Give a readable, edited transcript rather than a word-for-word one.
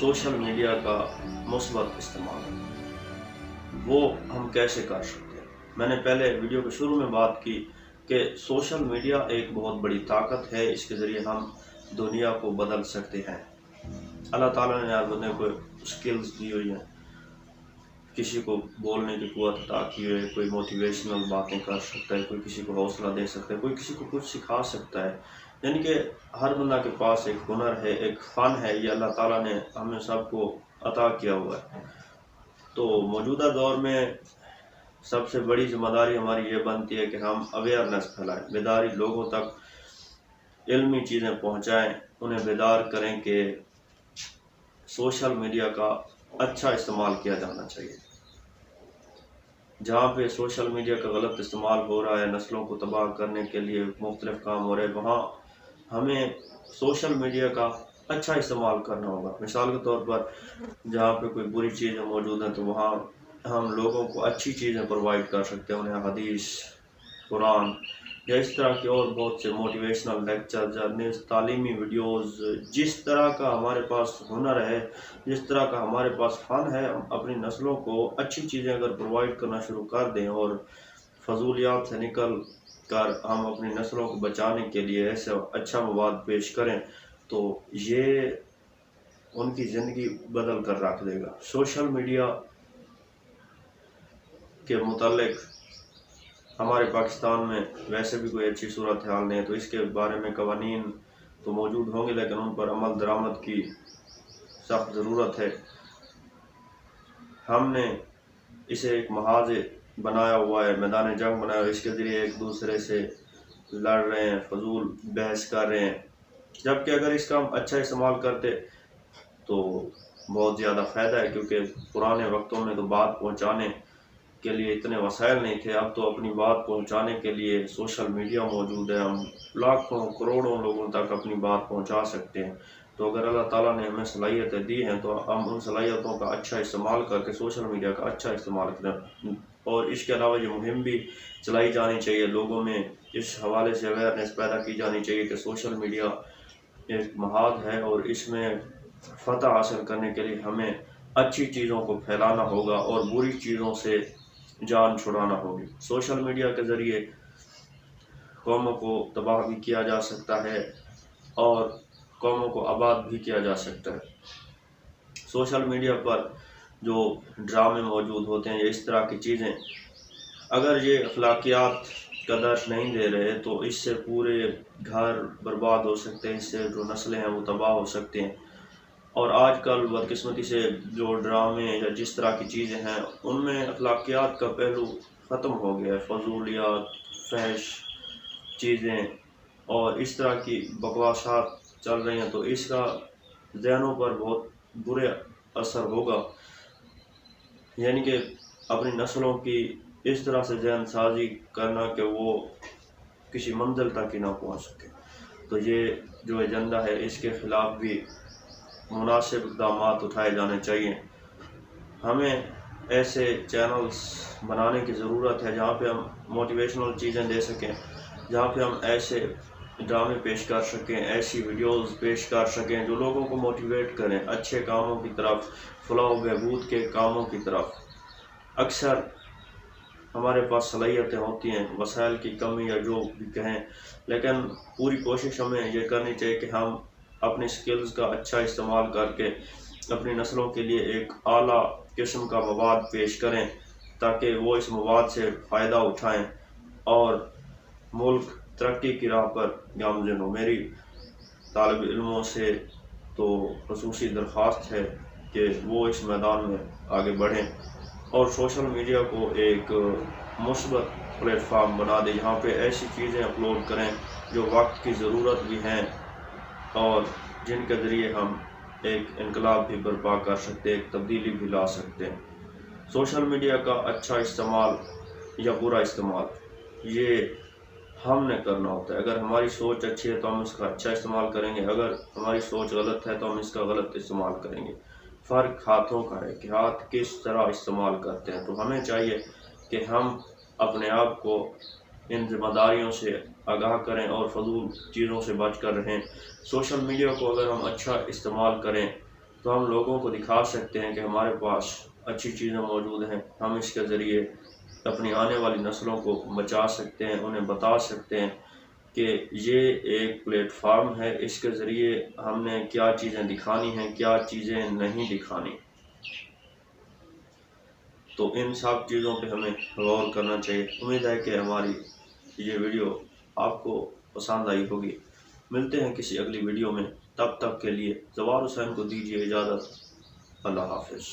Social media کا مثبت استعمال وہ ہم کیسے کر سکتے ہیں؟ میں نے پہلے ویڈیو کے شروع میں بات کی کہ سوشل میڈیا ایک بہت بڑی طاقت ہے، اس کے ذریعے ہم دنیا کو بدل سکتے ہیں۔ اللہ تعالیٰ نے ہر بندے کو سکلز دی ہوئی ہیں، کسی کو بولنے کی قوت عطا کی ہے، کوئی موٹیویشنل باتیں کر سکتا ہے، کوئی کسی کو حوصلہ دے سکتا ہے، کوئی کسی کو کچھ سکھا سکتا ہے، یعنی کہ ہر بندہ کے پاس ایک ہنر ہے، ایک فن ہے، یہ اللہ تعالیٰ نے ہمیں سب کو عطا کیا ہوا ہے۔ تو موجودہ دور میں سب سے بڑی ذمہ داری ہماری یہ بنتی ہے کہ ہم اویئرنیس پھیلائیں، بیداری لوگوں تک علمی چیزیں پہنچائیں، انہیں بیدار کریں کہ سوشل میڈیا کا اچھا استعمال کیا جانا چاہیے۔ جہاں پہ سوشل میڈیا کا غلط استعمال ہو رہا ہے، نسلوں کو تباہ کرنے کے لیے مختلف کام ہو رہے ہیں، وہاں ہمیں سوشل میڈیا کا اچھا استعمال کرنا ہوگا۔ مثال کے طور پر جہاں پہ کوئی بری چیزیں موجود ہیں تو وہاں ہم لوگوں کو اچھی چیزیں پرووائڈ کر سکتے ہیں، انہیں حدیث، قرآن یا اس طرح کے اور بہت سے موٹیویشنل لیکچر، جرنلز، تعلیمی ویڈیوز، جس طرح کا ہمارے پاس ہنر ہے، جس طرح کا ہمارے پاس فن ہے، ہم اپنی نسلوں کو اچھی چیزیں اگر پرووائڈ کرنا شروع کر دیں اور فضولیات سے نکل کر ہم اپنی نسلوں کو بچانے کے لیے ایسا اچھا مواد پیش کریں تو یہ ان کی زندگی بدل کر رکھ دے گا۔ سوشل میڈیا کے متعلق ہمارے پاکستان میں ویسے بھی کوئی اچھی صورتحال نہیں ہے، تو اس کے بارے میں قوانین تو موجود ہوں گے لیکن ان پر عمل درآمد کی سخت ضرورت ہے۔ ہم نے اسے ایک محاذ بنایا ہوا ہے، میدان جنگ بنایا ہوا ہے، اس کے ذریعے ایک دوسرے سے لڑ رہے ہیں، فضول بحث کر رہے ہیں، جبکہ اگر اس کا ہم اچھا استعمال کرتے تو بہت زیادہ فائدہ ہے، کیونکہ پرانے وقتوں میں تو بات پہنچانے کے لیے اتنے وسائل نہیں تھے، اب تو اپنی بات پہنچانے کے لیے سوشل میڈیا موجود ہے، ہم لاکھوں کروڑوں لوگوں تک اپنی بات پہنچا سکتے ہیں۔ تو اگر اللہ تعالیٰ نے ہمیں صلاحیتیں دی ہیں تو ہم ان صلاحیتوں کا اچھا استعمال کر کے سوشل میڈیا کا اچھا استعمال کریں، اور اس کے علاوہ یہ مہم بھی چلائی جانی چاہیے، لوگوں میں اس حوالے سے اویئرنیس پیدا کی جانی چاہیے کہ سوشل میڈیا ایک محاذ ہے اور اس میں فتح حاصل کرنے کے لیے ہمیں اچھی چیزوں کو پھیلانا ہوگا اور بری چیزوں سے جان چھڑانا ہوگی۔ سوشل میڈیا کے ذریعے قوموں کو تباہ بھی کیا جا سکتا ہے اور قوموں کو آباد بھی کیا جا سکتا ہے۔ سوشل میڈیا پر جو ڈرامے موجود ہوتے ہیں یا اس طرح کی چیزیں، اگر یہ اخلاقیات کا درس نہیں دے رہے تو اس سے پورے گھر برباد ہو سکتے ہیں، اس سے جو نسلیں ہیں وہ تباہ ہو سکتے ہیں۔ اور آج کل بدقسمتی سے جو ڈرامے یا جس طرح کی چیزیں ہیں ان میں اخلاقیات کا پہلو ختم ہو گیا ہے، فضولیات، فحش چیزیں اور اس طرح کی بکواسات چل رہی ہیں، تو اس کا ذہنوں پر بہت برے اثر ہوگا، یعنی کہ اپنی نسلوں کی اس طرح سے ذہن سازی کرنا کہ وہ کسی منزل تک ہی نہ پہنچ سکے۔ تو یہ جو ایجنڈا ہے اس کے خلاف بھی مناسب اقدامات اٹھائے جانے چاہیے۔ ہمیں ایسے چینلز بنانے کی ضرورت ہے جہاں پہ ہم موٹیویشنل چیزیں دے سکیں، جہاں پہ ہم ایسے ڈرامے پیش کر سکیں، ایسی ویڈیوز پیش کر سکیں جو لوگوں کو موٹیویٹ کریں اچھے کاموں کی طرف، فلاح و بہبود کے کاموں کی طرف۔ اکثر ہمارے پاس صلاحیتیں ہوتی ہیں، وسائل کی کمی یا جو بھی کہیں، لیکن پوری کوشش ہمیں یہ کرنی چاہیے کہ ہم اپنی سکلز کا اچھا استعمال کر کے اپنی نسلوں کے لیے ایک اعلیٰ قسم کا مواد پیش کریں تاکہ وہ اس مواد سے فائدہ اٹھائیں اور ملک ترقی کی راہ پر گامزن ہو۔ میری طالب علموں سے تو خصوصی درخواست ہے کہ وہ اس میدان میں آگے بڑھیں اور سوشل میڈیا کو ایک مثبت پلیٹ فارم بنا دیں، یہاں پہ ایسی چیزیں اپلوڈ کریں جو وقت کی ضرورت بھی ہیں اور جن کے ذریعے ہم ایک انقلاب بھی برپا کر سکتے، ایک تبدیلی بھی لا سکتے ہیں۔ سوشل میڈیا کا اچھا استعمال یا برا استعمال یہ ہم نے کرنا ہوتا ہے۔ اگر ہماری سوچ اچھی ہے تو ہم اس کا اچھا استعمال کریں گے، اگر ہماری سوچ غلط ہے تو ہم اس کا غلط استعمال کریں گے۔ فرق ہاتھوں کا ہے کہ ہاتھ کس طرح استعمال کرتے ہیں، تو ہمیں چاہیے کہ ہم اپنے آپ کو ان ذمہ داریوں سے آگاہ کریں اور فضول چیزوں سے بچ کر رہیں۔ سوشل میڈیا کو اگر ہم اچھا استعمال کریں تو ہم لوگوں کو دکھا سکتے ہیں کہ ہمارے پاس اچھی چیزیں موجود ہیں، ہم اس کے ذریعے اپنی آنے والی نسلوں کو بچا سکتے ہیں، انہیں بتا سکتے ہیں کہ یہ ایک پلیٹ فارم ہے، اس کے ذریعے ہم نے کیا چیزیں دکھانی ہیں، کیا چیزیں نہیں دکھانی۔ تو ان سب چیزوں پہ ہمیں غور کرنا چاہیے۔ امید ہے کہ ہماری یہ ویڈیو آپ کو پسند آئی ہوگی۔ ملتے ہیں کسی اگلی ویڈیو میں، تب تک کے لیے زوار حسین کو دیجیے اجازت۔ اللہ حافظ۔